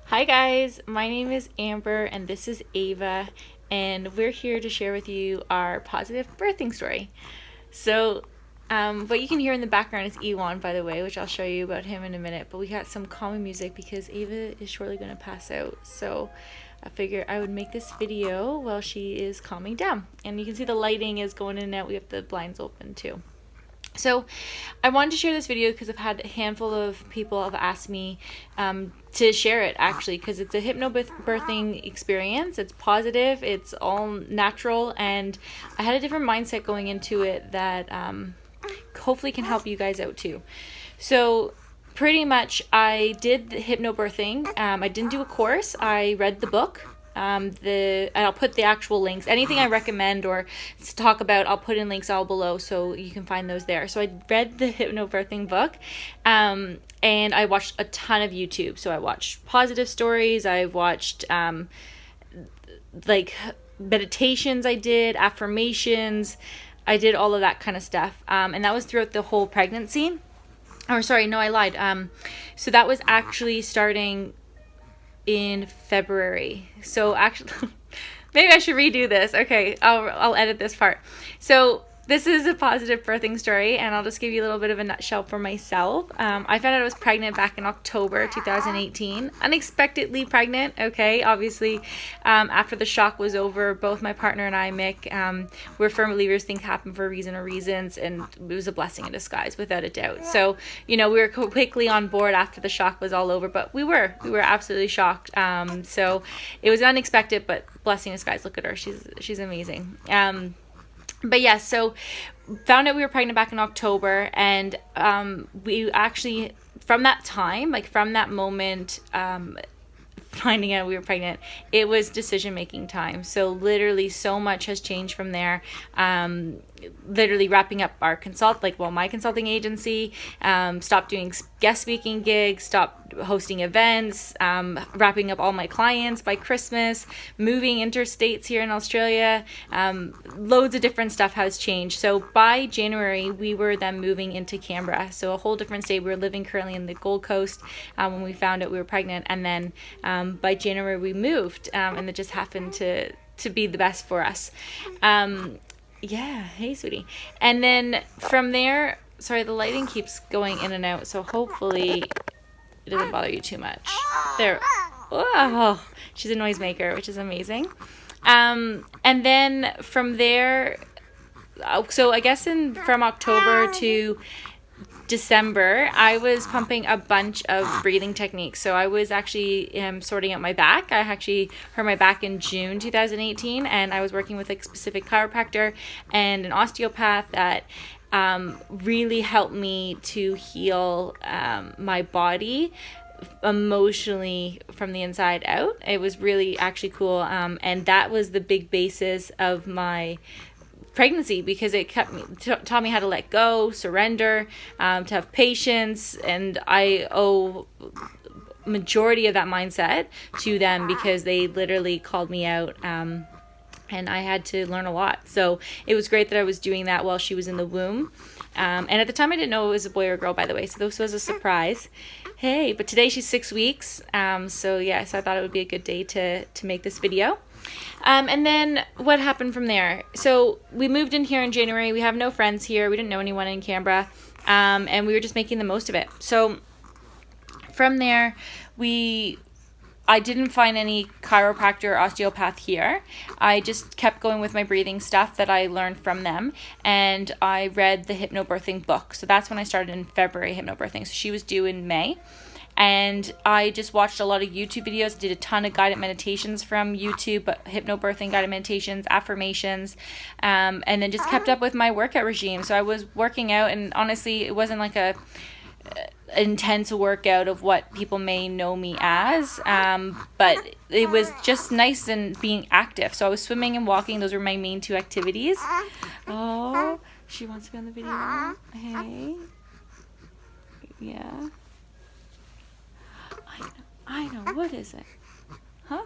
Hi guys, my name is Amber and this is Ava, and we're here to share with you our positive birthing story. So what you can hear in the background is Ewan, by the way, which I'll show you about him in a minute, but we got some calming music because Ava is shortly going to pass out. So I figured I would make this video while she is calming down. And you can see the lighting is going in and out. We have the blinds open too. So I wanted to share this video because I've had a handful of people have asked me to share it, actually, because it's a hypnobirthing experience. It's positive, it's all natural, and I had a different mindset going into it that hopefully can help you guys out too. So pretty much I did the hypnobirthing. I didn't do a course. I read the book. And I'll put the actual links. Anything I recommend or talk about, I'll put in links all below so you can find those there. So I read the hypnobirthing book, and I watched a ton of YouTube. So I watched positive stories. I watched like meditations. I did affirmations. I did all of that kind of stuff, and that was throughout the whole pregnancy. Or sorry, no, I lied. So that was actually starting in February. So actually, maybe I should redo this. Okay, I'll edit this part. So this is a positive birthing story, and I'll just give you a little bit of a nutshell for myself. I found out I was pregnant back in October 2018. Unexpectedly pregnant, okay? Obviously, after the shock was over, both my partner and I, Mick, we're firm believers things happen for a reason or reasons, and it was a blessing in disguise, without a doubt. So, we were quickly on board after the shock was all over, but we were absolutely shocked. So it was unexpected, but blessing in disguise. Look at her. She's amazing. But yeah, so found out we were pregnant back in October, and we actually, from that time, like from that moment, finding out we were pregnant, it was decision-making time. So literally so much has changed from there. Literally wrapping up our my consulting agency, stopped doing guest speaking gigs, stopped hosting events, wrapping up all my clients by Christmas, moving interstates here in Australia. Loads of different stuff has changed. So by January, we were then moving into Canberra. So a whole different state. We were living currently in the Gold Coast when we found out we were pregnant. And then by January, we moved, and it just happened to be the best for us. Yeah, hey sweetie. And then from there, sorry, the lighting keeps going in and out, so hopefully it doesn't bother you too much. There. Oh, she's a noisemaker, which is amazing. And then from there, so I guess from October to December, I was pumping a bunch of breathing techniques. So I was actually sorting out my back. I actually hurt my back in June 2018, and I was working with a specific chiropractor and an osteopath that really helped me to heal my body emotionally from the inside out. It was really actually cool, and that was the big basis of my pregnancy, because it taught me how to let go, surrender, to have patience, and I owe majority of that mindset to them, because they literally called me out, and I had to learn a lot. So it was great that I was doing that while she was in the womb, and at the time I didn't know it was a boy or a girl, by the way, so this was a surprise. Hey, but today she's 6 weeks, so yes, I thought it would be a good day to make this video. And then what happened from there? So we moved in here in January. We have no friends here. We didn't know anyone in Canberra. And we were just making the most of it. So from there, I didn't find any chiropractor or osteopath here. I just kept going with my breathing stuff that I learned from them. And I read the hypnobirthing book. So that's when I started in February, hypnobirthing. So she was due in May. And I just watched a lot of YouTube videos, did a ton of guided meditations from YouTube, hypnobirthing guided meditations, affirmations, and then just kept up with my workout regime. So I was working out, and honestly, it wasn't like a intense workout of what people may know me as, but it was just nice and being active. So I was swimming and walking. Those were my main two activities. Oh, she wants to be on the video. Hey. Yeah. I know. What is it? Huh?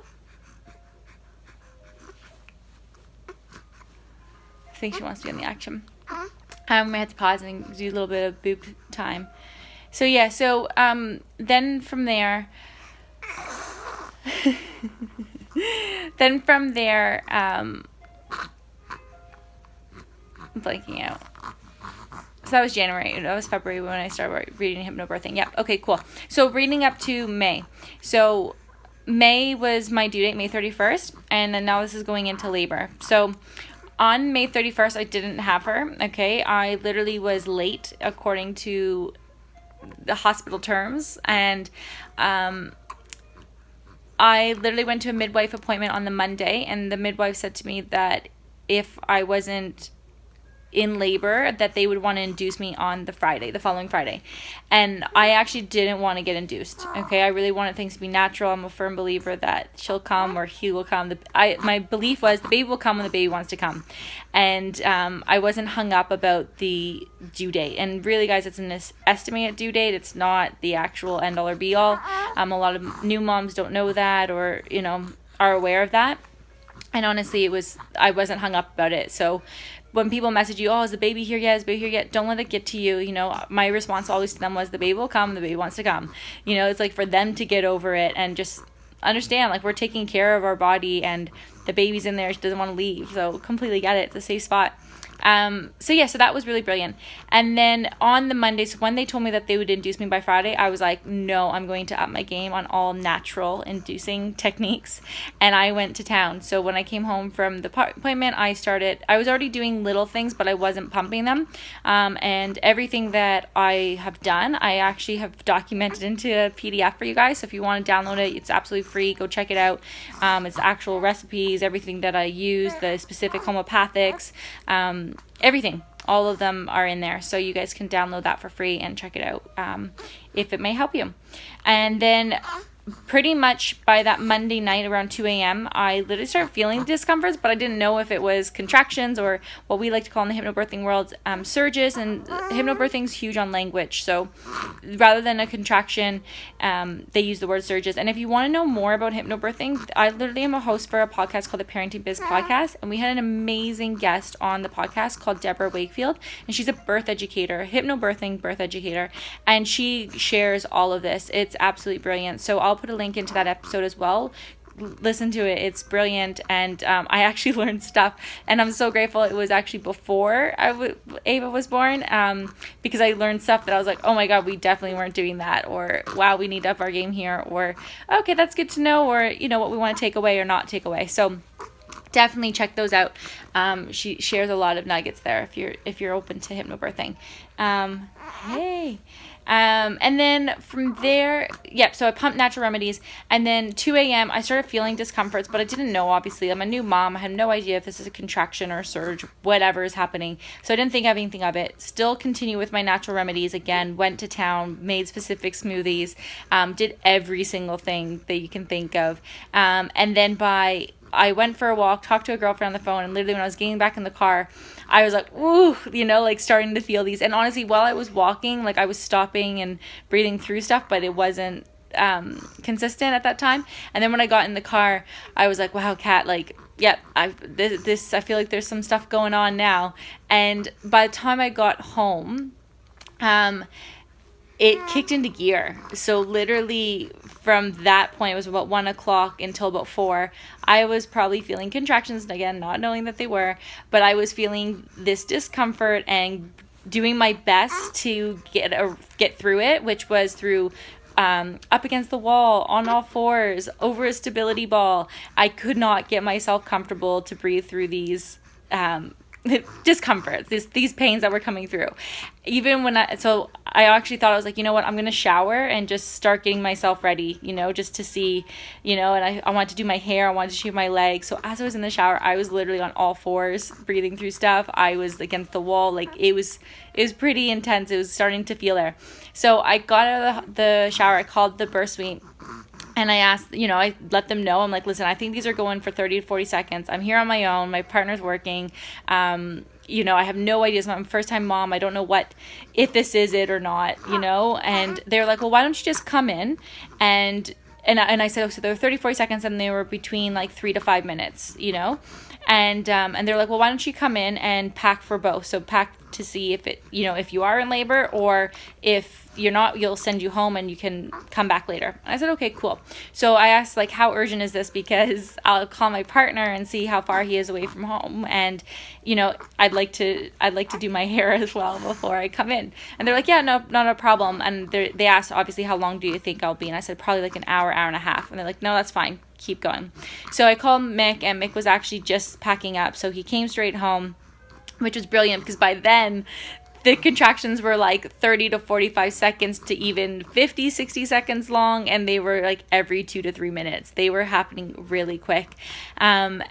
I think she wants to be in the action. I had to pause and do a little bit of boob time. So yeah, then from there, then from there, I'm blanking out. So that was January. That was February when I started reading Hypnobirthing. Yep. Okay, cool. So reading up to May. So May was my due date, May 31st. And then now this is going into labor. So on May 31st, I didn't have her. Okay. I literally was late according to the hospital terms. And I literally went to a midwife appointment on the Monday. And the midwife said to me that if I wasn't in labor, that they would want to induce me on the following Friday. And I actually didn't want to get induced. Okay. I really wanted things to be natural. I'm a firm believer that she'll come or he will come. My belief was the baby will come when the baby wants to come. And I wasn't hung up about the due date. And really, guys, it's an estimated due date. It's not the actual end all or be all. A lot of new moms don't know that, or, are aware of that. And honestly, I wasn't hung up about it. So when people message you, oh, is the baby here yet? Is the baby here yet? Don't let it get to you. My response always to them was, the baby will come. The baby wants to come. It's like for them to get over it and just understand, like, we're taking care of our body and the baby's in there. She doesn't want to leave. So completely get it. It's a safe spot. So that was really brilliant. And then on the Monday, so when they told me that they would induce me by Friday, I was like, no, I'm going to up my game on all natural inducing techniques. And I went to town. So when I came home from the appointment, I was already doing little things, but I wasn't pumping them. And everything that I have done, I actually have documented into a PDF for you guys. So if you want to download it, it's absolutely free. Go check it out. It's actual recipes, everything that I use, the specific homeopathics, everything, all of them are in there, so you guys can download that for free and check it out if it may help you. And then pretty much by that Monday night around 2 a.m. I literally started feeling discomforts, but I didn't know if it was contractions or what we like to call in the hypnobirthing world surges. And hypnobirthing is huge on language, so rather than a contraction, they use the word surges. And if you want to know more about hypnobirthing, I literally am a host for a podcast called the Parenting Biz Podcast, and we had an amazing guest on the podcast called Debra Wakefield, and she's a birth educator, hypnobirthing birth educator, and she shares all of this. It's absolutely brilliant. So I'll put a link into that episode as well. Listen to it. It's brilliant. And I actually learned stuff, and I'm so grateful it was actually before Ava was born, because I learned stuff that I was like, oh my God, we definitely weren't doing that, or wow, we need to up our game here, or okay, that's good to know, or what we want to take away or not take away. So definitely check those out. She shares a lot of nuggets there if you're open to hypnobirthing. Hey. And then from there, so I pumped natural remedies, and then 2 a.m. I started feeling discomforts, but I didn't know, obviously. I'm a new mom. I had no idea if this is a contraction or a surge, whatever is happening. So I didn't think anything of it. Still continue with my natural remedies. Again, went to town, made specific smoothies, did every single thing that you can think of. And then I went for a walk, talked to a girlfriend on the phone, and literally when I was getting back in the car, I was like, ooh, like starting to feel these. And honestly, while I was walking, like I was stopping and breathing through stuff, but it wasn't consistent at that time. And then when I got in the car, I was like, wow, Kat, like, yep, I feel like there's some stuff going on now. And by the time I got home, it kicked into gear. So literally from that point, it was about 1 o'clock until about 4. I was probably feeling contractions, again, not knowing that they were, but I was feeling this discomfort and doing my best to get through it, which was through up against the wall, on all fours, over a stability ball. I could not get myself comfortable to breathe through these discomforts, these pains that were coming through. Even when I actually thought, I was like, you know what, I'm going to shower and just start getting myself ready, just to see, and I wanted to do my hair, I wanted to shave my legs. So as I was in the shower, I was literally on all fours, breathing through stuff. I was against the wall. Like it was pretty intense. It was starting to feel there. So I got out of the shower, I called the birth suite, and I asked, I let them know, I'm like, listen, I think these are going for 30 to 40 seconds. I'm here on my own. My partner's working. I have no idea. I'm a first-time mom. I don't know if this is it or not, And they're like, well, why don't you just come in? And I said, oh, so they're 30, 40 seconds, and they were between like 3 to 5 minutes, And they're like, well, why don't you come in and pack for both? So pack to see if it, if you are in labor, or if you're not, you'll send you home and you can come back later. And I said, okay, cool. So I asked, like, how urgent is this? Because I'll call my partner and see how far he is away from home. And, I'd like to do my hair as well before I come in. And they're like, yeah, no, not a problem. And they asked, obviously, how long do you think I'll be? And I said, probably like an hour, hour and a half. And they're like, no, that's fine. Keep going. So I called Mick, and Mick was actually just packing up. So he came straight home, which was brilliant, because by then the contractions were like 30 to 45 seconds to even 50, 60 seconds long. And they were like every 2 to 3 minutes. They were happening really quick. And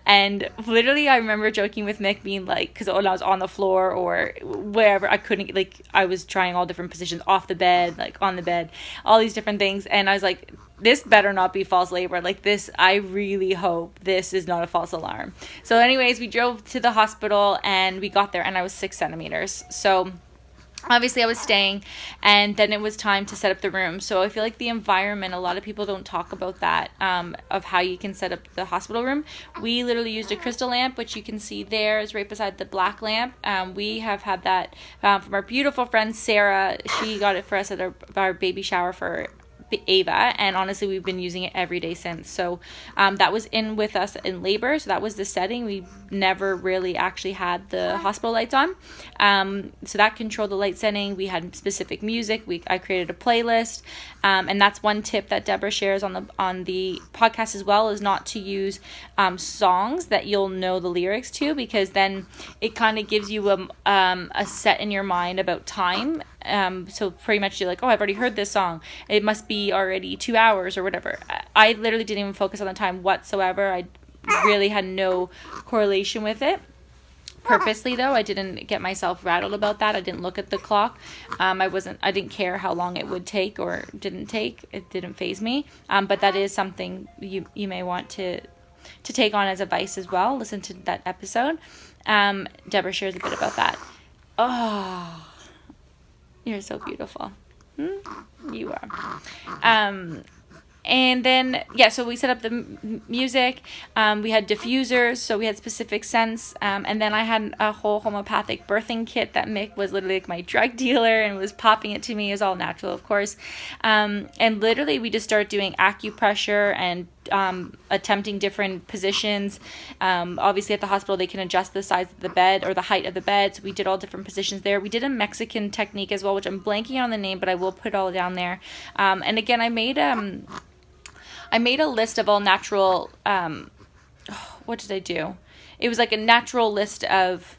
literally I remember joking with Mick, being like, because when I was on the floor or wherever, I couldn't, like, I was trying all different positions, off the bed, like on the bed, all these different things. And I was like, this better not be false labor. Like, this, I really hope this is not a false alarm. So anyways, we drove to the hospital and we got there, and I was 6 centimeters. So obviously I was staying, and then it was time to set up the room. So I feel like the environment, a lot of people don't talk about that, of how you can set up the hospital room. We literally used a crystal lamp, which you can see there is right beside the black lamp. We have had that from our beautiful friend Sarah. She got it for us at our baby shower for Ava, and honestly we've been using it every day since. So that was in with us in labor, so that was the setting. We never really actually had the hospital lights on, so that controlled the light setting. We had specific music. I created a playlist, and that's one tip that Debra shares on the podcast as well, is not to use songs that you'll know the lyrics to, because then it kind of gives you a set in your mind about time. So pretty much you're like, oh, I've already heard this song, it must be already 2 hours or whatever. I literally didn't even focus on the time whatsoever. I really had no correlation with it. Purposely though, I didn't get myself rattled about that. I didn't look at the clock. I didn't care how long it would take or didn't take. It didn't faze me. But that is something you may want to take on as advice as well. Listen to that episode. Debra shares a bit about that. Oh, you're so beautiful. You are. And then, so we set up the music. We had diffusers, so we had specific scents. And then I had a whole homeopathic birthing kit that Mick was literally like my drug dealer and was popping it to me. It was all natural, of course. And literally we just started doing acupressure and attempting different positions. Obviously at the hospital they can adjust the size of the bed or the height of the bed, so we did all different positions there. We did a Mexican technique as well, which I'm blanking on the name, but I will put it all down there. And again, I made a list of all natural, what did I do? It was like a natural list of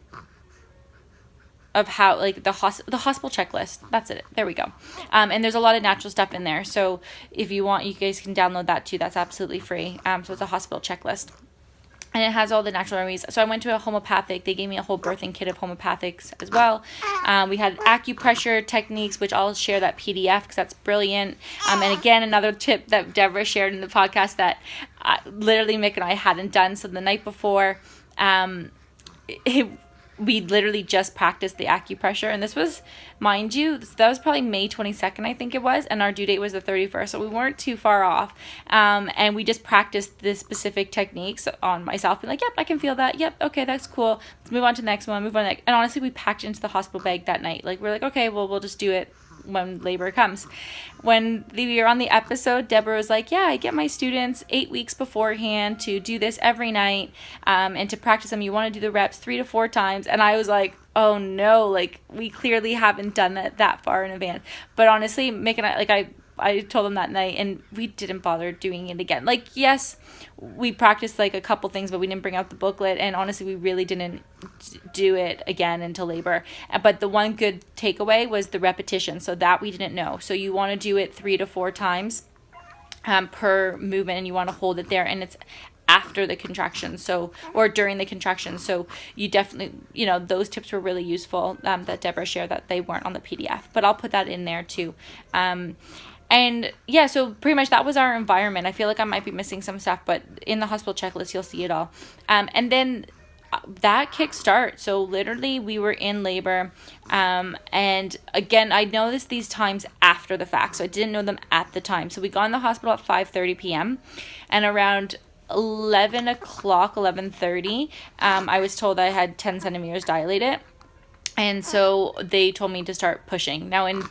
how, like, the hospital checklist. That's it. There we go. And there's a lot of natural stuff in there. So if you want, you guys can download that too. That's absolutely free. So it's a hospital checklist. And it has all the natural remedies. So I went to a homeopathic. They gave me a whole birthing kit of homeopathics as well. We had acupressure techniques, which I'll share that PDF because that's brilliant. And again, another tip that Debra shared in the podcast that literally Mick and I hadn't done. So the night before, we literally just practiced the acupressure, and this was, mind you, that was probably May 22nd, I think it was, and our due date was the 31st, so we weren't too far off. And we just practiced the specific techniques on myself, being like, yep, I can feel that, yep, okay, that's cool, let's move on to the next one, move on to the next. And honestly, we packed it into the hospital bag that night. Like, we're like, okay, well, we'll just do it when labor comes. When we were on the episode, Debra was like, yeah, I get my students 8 weeks beforehand to do this every night, and to practice them. You want to do the reps 3 to 4 times. And I was like, oh no, like, we clearly haven't done that far in advance. But honestly, Mick and I, like, I told them that night, and we didn't bother doing it again. Like, yes, we practiced like a couple things, but we didn't bring out the booklet, and honestly, we really didn't do it again until labor. But the one good takeaway was the repetition, so that we didn't know. So you want to do it 3 to 4 times per movement, and you want to hold it there, and it's after the contraction, or during the contraction. So you definitely, those tips were really useful, that Debra shared, that they weren't on the PDF, but I'll put that in there too. And yeah, so pretty much that was our environment. I feel like I might be missing some stuff, but in the hospital checklist, you'll see it all. And then that kickstart. So literally we were in labor. And again, I noticed these times after the fact, so I didn't know them at the time. So we got in the hospital at 5:30 p.m. and around 11:30, I was told I had 10 centimeters dilated. And so they told me to start pushing. Now in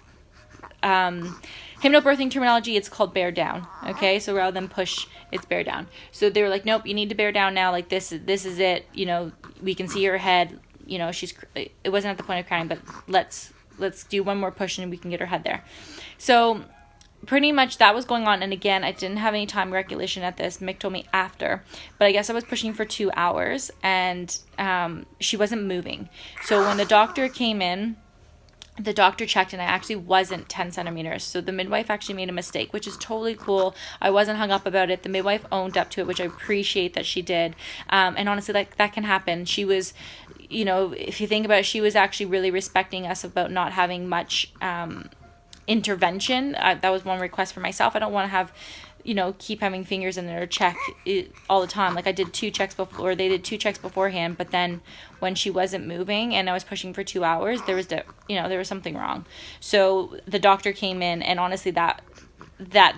hypnobirthing terminology, it's called bear down. Okay, so rather than push, it's bear down. So they were like, nope, you need to bear down now. Like this is it. You know, we can see her head. You know, it wasn't at the point of crying, but let's do one more push and we can get her head there. So pretty much that was going on. And again, I didn't have any time regulation at this. Mick told me after, but I guess I was pushing for 2 hours and she wasn't moving. So when the doctor came in, the doctor checked and I actually wasn't 10 centimeters. So the midwife actually made a mistake, which is totally cool. I wasn't hung up about it. The midwife owned up to it, which I appreciate that she did. And honestly, that can happen. She was, you know, if you think about it, she was actually really respecting us about not having much intervention. That was one request for myself. I don't want to have, you know, keep having fingers in there check all the time. Like I did 2 checks before, or they did 2 checks beforehand, but then when she wasn't moving and I was pushing for 2 hours, there was something wrong. So the doctor came in and honestly that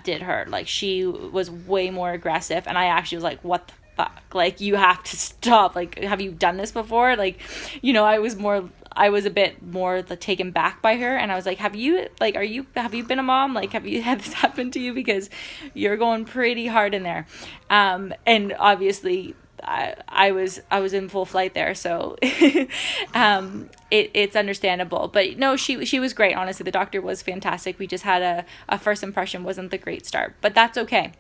did hurt. Like she was way more aggressive and I actually was like, what the fuck? Like you have to stop. Like, have you done this before? Like, you know, I was a bit more taken back by her and I was like, have you been a mom? Like, have you had this happen to you? Because you're going pretty hard in there. And obviously I was in full flight there. So, it's understandable, but no, she was great. Honestly, the doctor was fantastic. We just had a first impression wasn't the great start, but that's okay.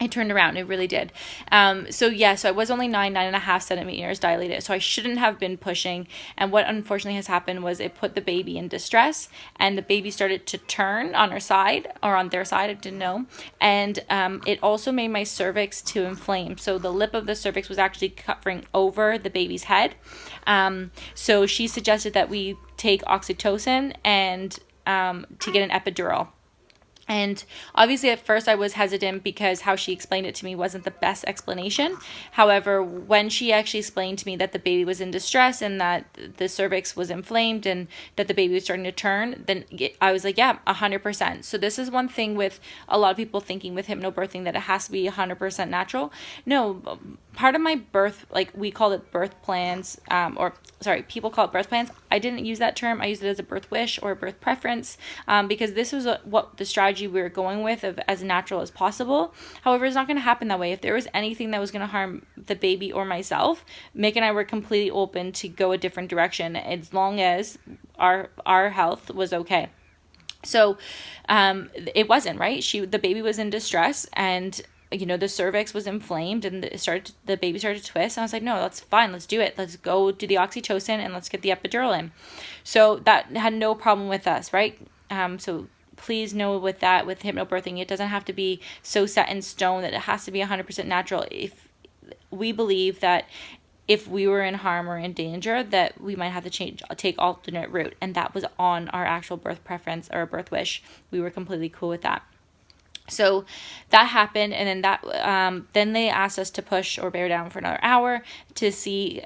It turned around. It really did. So I was only 9.5 centimeters dilated. So I shouldn't have been pushing. And what unfortunately has happened was it put the baby in distress and the baby started to turn on her side or on their side. I didn't know. And it also made my cervix to inflame. So the lip of the cervix was actually covering over the baby's head. So she suggested that we take oxytocin and to get an epidural. And obviously at first I was hesitant because how she explained it to me wasn't the best explanation. However, when she actually explained to me that the baby was in distress and that the cervix was inflamed and that the baby was starting to turn, then I was like, yeah, 100%. So this is one thing with a lot of people thinking with hypnobirthing that it has to be 100% natural. No, part of my birth, like we call it birth plans, people call it birth plans. I didn't use that term. I used it as a birth wish or a birth preference because this was what the strategy we were going with of as natural as possible. However, it's not going to happen that way. If there was anything that was going to harm the baby or myself, Mick and I were completely open to go a different direction as long as our health was okay. So it wasn't, right? The baby was in distress and you know, the cervix was inflamed and the baby started to twist. And I was like, no, that's fine. Let's do it. Let's go do the oxytocin and let's get the epidural in. So that had no problem with us, right? So please know with hypnobirthing, it doesn't have to be so set in stone that it has to be 100% natural. If we believe that if we were in harm or in danger, that we might have to take alternate route. And that was on our actual birth preference or birth wish. We were completely cool with that. So that happened, and then then they asked us to push or bear down for another hour to see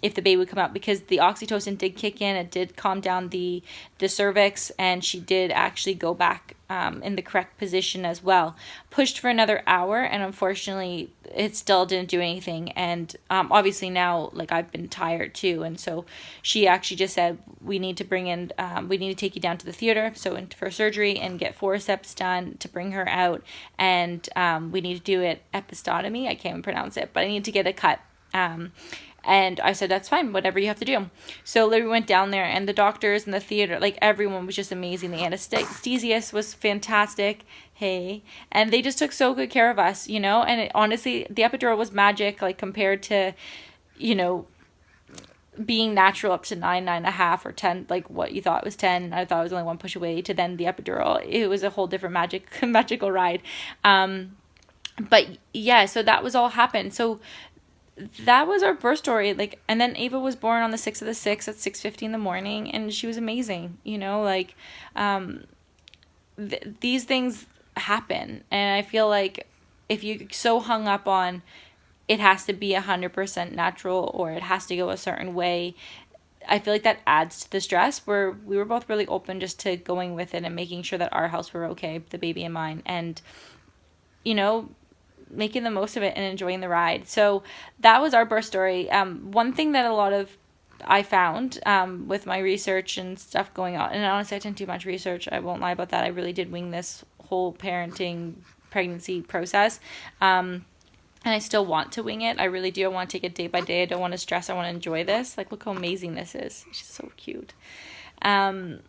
if the baby would come out, because the oxytocin did kick in. It did calm down the cervix, and she did actually go back in the correct position as well. Pushed for another hour, and unfortunately it still didn't do anything. And obviously now, like, I've been tired too, and so she actually just said, we need to take you down to the theater for surgery and get forceps done to bring her out, and we need to do it episiotomy. I can't even pronounce it, but I need to get a cut. And I said, that's fine, whatever you have to do. So Libby went down there, and the doctors in the theater, like, everyone was just amazing. The anesthesiast was fantastic. Hey. And they just took so good care of us, you know. And honestly, the epidural was magic, like, compared to, you know, being natural up to 9.5 or 10, like what you thought was 10. And I thought it was only one push away to then the epidural. It was a whole different magical ride. But yeah, so that was all happened. So that was our birth story. Like, and then Ava was born on the 6th of the 6th at 6:50 in the morning, and she was amazing, you know, like, these things happen. And I feel like if you're so hung up on it has to be 100% natural or it has to go a certain way, I feel like that adds to the stress, where we were both really open just to going with it and making sure that our house were okay, the baby and mine, and, you know, making the most of it and enjoying the ride. So that was our birth story. One thing that a lot of I found with my research and stuff going on. And honestly, I didn't do much research. I won't lie about that. I really did wing this whole parenting pregnancy process. And I still want to wing it. I really do. I want to take it day by day. I don't want to stress. I want to enjoy this. Like, look how amazing this is. She's so cute. That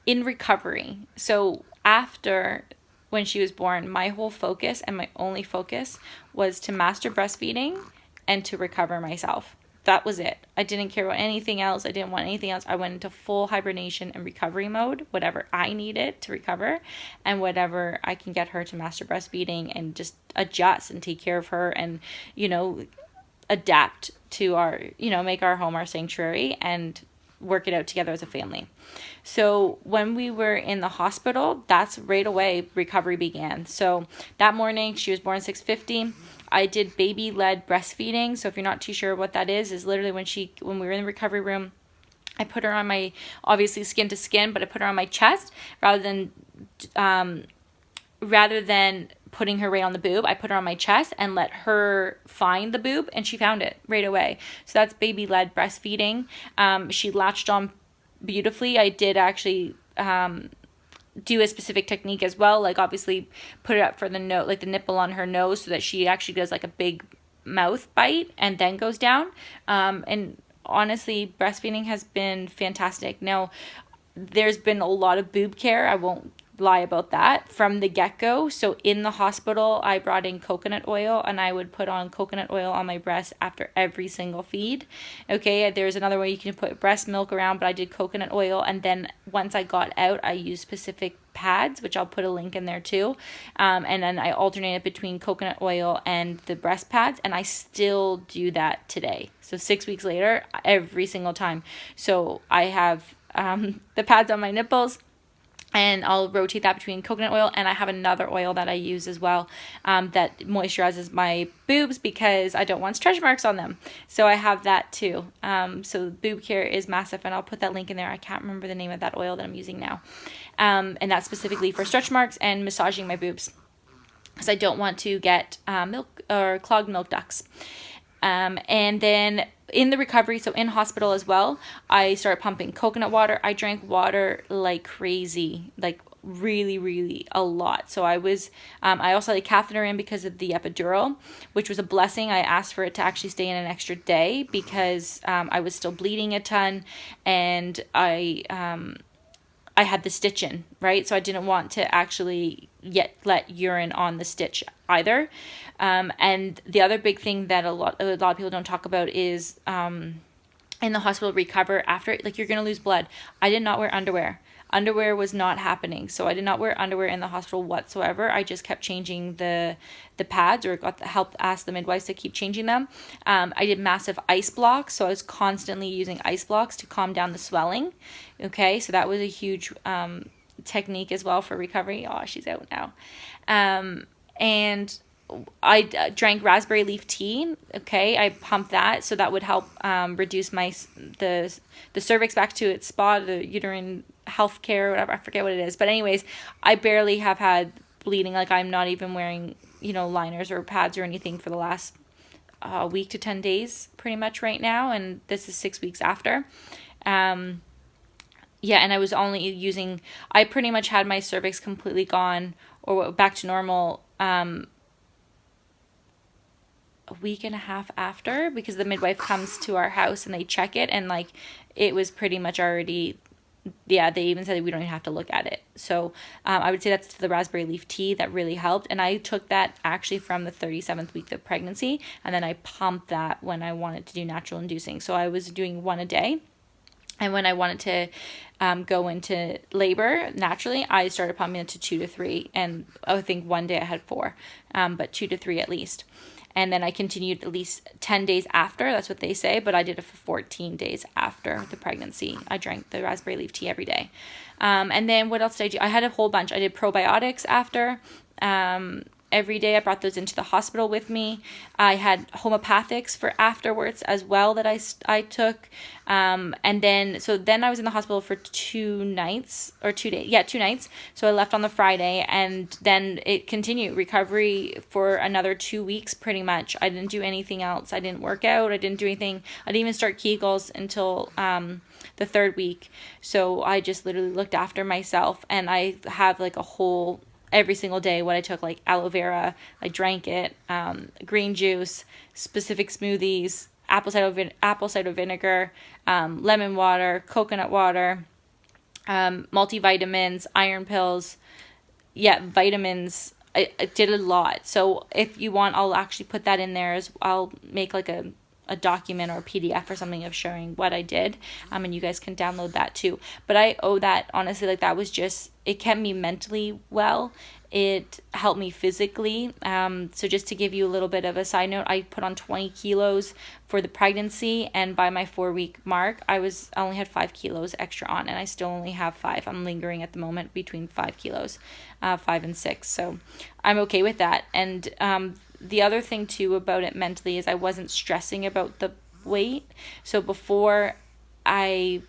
in recovery, so after when she was born, my whole focus and my only focus was to master breastfeeding and to recover myself. That was it. I didn't care about anything else. I didn't want anything else. I went into full hibernation and recovery mode, whatever I needed to recover and whatever I can get her to master breastfeeding and just adjust and take care of her and, you know, adapt to our, you know, make our home our sanctuary and work it out together as a family. So when we were in the hospital, that's right away recovery began. So that morning, she was born at 6:50. I did baby lead breastfeeding. So if you're not too sure what that is literally when we were in the recovery room, I put her on my, obviously skin to skin, but I put her on my chest rather than putting her right on the boob. I put her on my chest and let her find the boob, and she found it right away. So that's baby led breastfeeding. She latched on beautifully. I did actually do a specific technique as well, like obviously put it up for the nose, like the nipple on her nose, so that she actually does like a big mouth bite and then goes down. And honestly, breastfeeding has been fantastic. Now, there's been a lot of boob care. I won't lie about that from the get-go. So in the hospital, I brought in coconut oil, and I would put on coconut oil on my breast after every single feed. Okay, there's another way you can put breast milk around, but I did coconut oil, and then once I got out, I used specific pads, which I'll put a link in there too, and then I alternated between coconut oil and the breast pads, and I still do that today. So 6 weeks later, every single time. So I have the pads on my nipples, and I'll rotate that between coconut oil, and I have another oil that I use as well that moisturizes my boobs because I don't want stretch marks on them. So I have that too. So boob care is massive, and I'll put that link in there. I can't remember the name of that oil that I'm using now. And that's specifically for stretch marks and massaging my boobs because I don't want to get milk or clogged milk ducts. And then in the recovery, so in hospital as well, I started pumping coconut water. I drank water like crazy, like really, really a lot. So I also had a catheter in because of the epidural, which was a blessing. I asked for it to actually stay in an extra day because I was still bleeding a ton, and I had the stitch in, right? So I didn't want to actually yet let urine on the stitch either. And the other big thing that a lot of people don't talk about is in the hospital recover after, like, you're going to lose blood. I did not wear underwear. Underwear was not happening. So I did not wear underwear in the hospital whatsoever. I just kept changing the pads, or got the help, asked the midwives to keep changing them. I did massive ice blocks. So I was constantly using ice blocks to calm down the swelling. Okay. So that was a huge technique as well for recovery. Oh, she's out now. And I drank raspberry leaf tea. Okay. I pumped that. So that would help reduce the cervix back to its spot, the uterine health care, whatever, I forget what it is, but anyways, I barely have had bleeding. Like, I'm not even wearing, liners or pads or anything for the last week to 10 days pretty much right now, and this is 6 weeks after. And I was only using, I pretty much had my cervix completely gone or back to normal a week and a half after, because the midwife comes to our house and they check it, and like it was pretty much already, they even said we don't even have to look at it. So I would say that's the raspberry leaf tea that really helped. And I took that actually from the 37th week of pregnancy, and then I pumped that when I wanted to do natural inducing. So I was doing one a day. And when I wanted to go into labor naturally, I started pumping it to 2 to 3. And I think one day I had 4, but 2 to 3 at least. And then I continued at least 10 days after. That's what they say. But I did it for 14 days after the pregnancy. I drank the raspberry leaf tea every day. And then what else did I do? I had a whole bunch. I did probiotics after. And every day. I brought those into the hospital with me. I had homeopathics for afterwards as well that I took. And then I was in the hospital for 2 nights or 2 days. Yeah, 2 nights. So I left on the Friday, and then it continued recovery for another 2 weeks pretty much. I didn't do anything else. I didn't work out. I didn't do anything. I didn't even start Kegels until the 3rd week. So I just literally looked after myself, and I have like a whole, every single day what I took, like aloe vera, I drank it, green juice, specific smoothies, apple cider vinegar, lemon water, coconut water, multivitamins, iron pills, vitamins. I did a lot. So if you want, I'll actually put that in there. I'll make like a document or a PDF or something of showing what I did, and you guys can download that too. But I owe that, honestly, like that was just, it kept me mentally well. It helped me physically. So just to give you a little bit of a side note, I put on 20 kilos for the pregnancy, and by my 4-week mark, I only had 5 kilos extra on, and I still only have 5. I'm lingering at the moment between 5 kilos, 5 and 6. So I'm okay with that. And the other thing too about it mentally is I wasn't stressing about the weight. So before I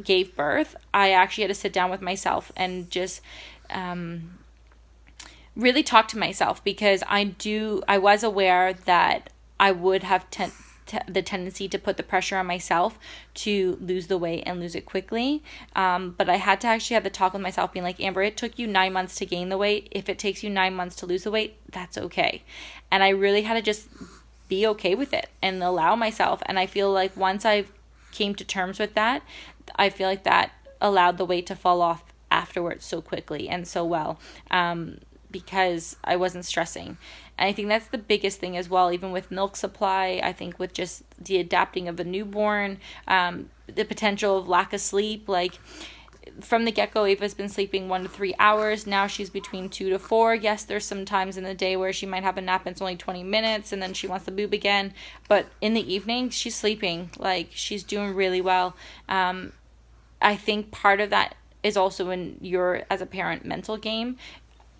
gave birth, I actually had to sit down with myself and just really talk to myself, because I was aware that I would have the tendency to put the pressure on myself to lose the weight and lose it quickly. But I had to actually have the talk with myself, being like, Amber, it took you 9 months to gain the weight. If it takes you 9 months to lose the weight, that's okay. And I really had to just be okay with it and allow myself. And I feel like once I came to terms with that, I feel like that allowed the weight to fall off afterwards so quickly and so well, because I wasn't stressing. And I think that's the biggest thing as well, even with milk supply. I think with just the adapting of a newborn, the potential of lack of sleep, like from the get-go, Ava's been sleeping 1 to 3 hours. Now she's between 2 to 4. Yes, there's some times in the day where she might have a nap and it's only 20 minutes and then she wants the boob again. But in the evening, she's sleeping. Like, she's doing really well. I think part of that is also in your, as a parent, mental game.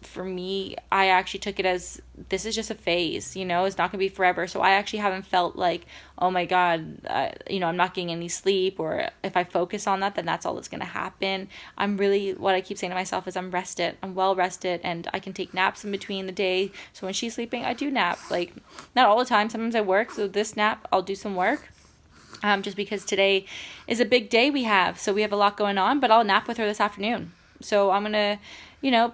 For me, I actually took it as, this is just a phase, it's not going to be forever. So I actually haven't felt like, oh my God, I'm not getting any sleep, or if I focus on that, then that's all that's going to happen. What I keep saying to myself is I'm rested, I'm well rested, and I can take naps in between the day. So when she's sleeping, I do nap, like not all the time. Sometimes I work. So this nap, I'll do some work. Just because today is a big day we have. So we have a lot going on, but I'll nap with her this afternoon. So I'm going to,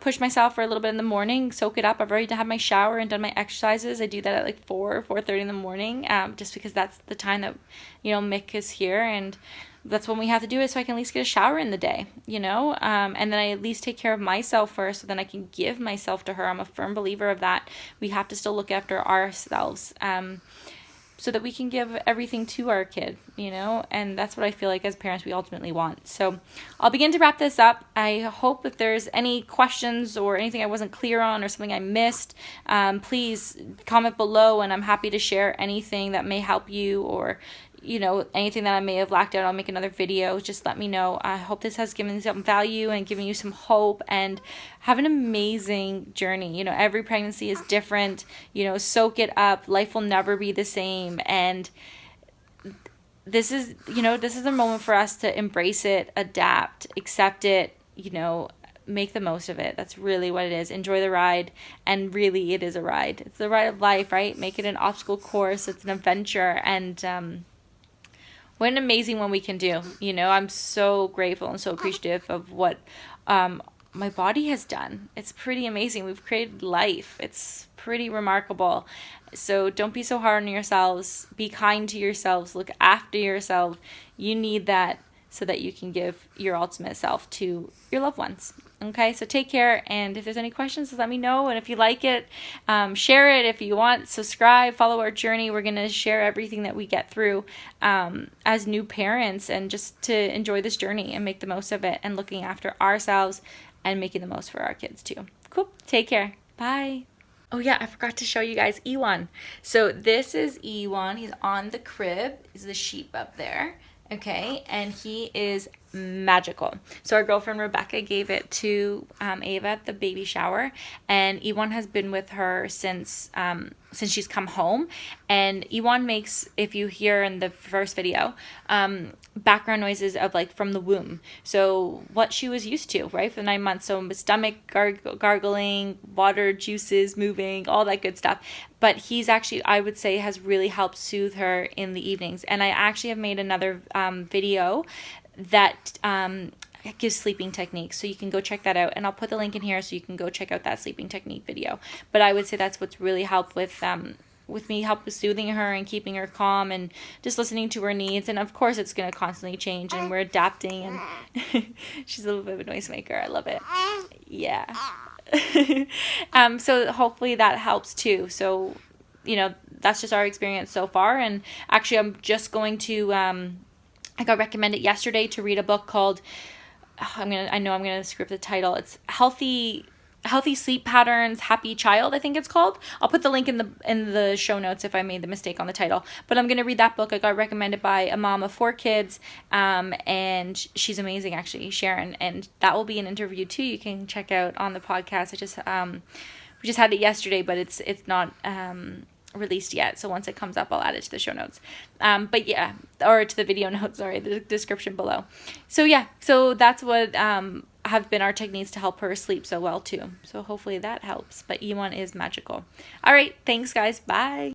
push myself for a little bit in the morning, soak it up. I've already had my shower and done my exercises. I do that at like 4:30 in the morning, just because that's the time that, Mick is here, and that's when we have to do it, so I can at least get a shower in the day, and then I at least take care of myself first, so then I can give myself to her. I'm a firm believer of that. We have to still look after ourselves, so that we can give everything to our kid, and that's what I feel like as parents we ultimately want. So I'll begin to wrap this up. I hope if there's any questions or anything I wasn't clear on or something I missed, please comment below, and I'm happy to share anything that may help you, or anything that I may have lacked out. I'll make another video. Just let me know. I hope this has given you some value and given you some hope, and have an amazing journey. Every pregnancy is different. Soak it up. Life will never be the same. And this is a moment for us to embrace it, adapt, accept it, make the most of it. That's really what it is. Enjoy the ride. And really, it is a ride. It's the ride of life, right? Make it an obstacle course. It's an adventure. And, what an amazing one we can do. I'm so grateful and so appreciative of what my body has done. It's pretty amazing. We've created life. It's pretty remarkable. So don't be so hard on yourselves. Be kind to yourselves. Look after yourself. You need that so that you can give your ultimate self to your loved ones. Okay, so take care, and if there's any questions, let me know. And if you like it, share it. If you want, subscribe, follow our journey. We're going to share everything that we get through as new parents, and just to enjoy this journey and make the most of it, and looking after ourselves and making the most for our kids too. Cool. Take care. Bye. Oh yeah, I forgot to show you guys Ewan. So this is Ewan. He's on the crib. He's the sheep up there. Okay, and he is magical. So our girlfriend Rebecca gave it to Ava at the baby shower, and Ewan has been with her since she's come home. And Ewan makes, if you hear in the first video, background noises of like from the womb. So what she was used to, right, for the 9 months. So stomach gargling, water, juices moving, all that good stuff. But he's actually, I would say, has really helped soothe her in the evenings. And I actually have made another video that gives sleeping techniques, so you can go check that out, and I'll put the link in here so you can go check out that sleeping technique video. But I would say that's what's really helped with me, help with soothing her and keeping her calm and just listening to her needs. And of course it's going to constantly change, and we're adapting, and she's a little bit of a noisemaker. I love it. Yeah. So hopefully that helps too. So, you know, that's just our experience so far. And actually I'm just going to I got recommended yesterday to read a book called, I'm gonna script the title. It's Healthy Sleep Patterns, Happy Child, I think it's called. I'll put the link in the show notes if I made the mistake on the title. But I'm gonna read that book. I got recommended by a mom of 4 kids, and she's amazing, actually, Sharon. And that will be an interview too. You can check out on the podcast. We just had it yesterday, but it's not released yet, so once it comes up I'll add it to the show notes, but yeah, or to the video notes, sorry, the description below. So yeah, so that's what have been our techniques to help her sleep so well too. So hopefully that helps. But E1 is magical. All right, thanks guys, bye.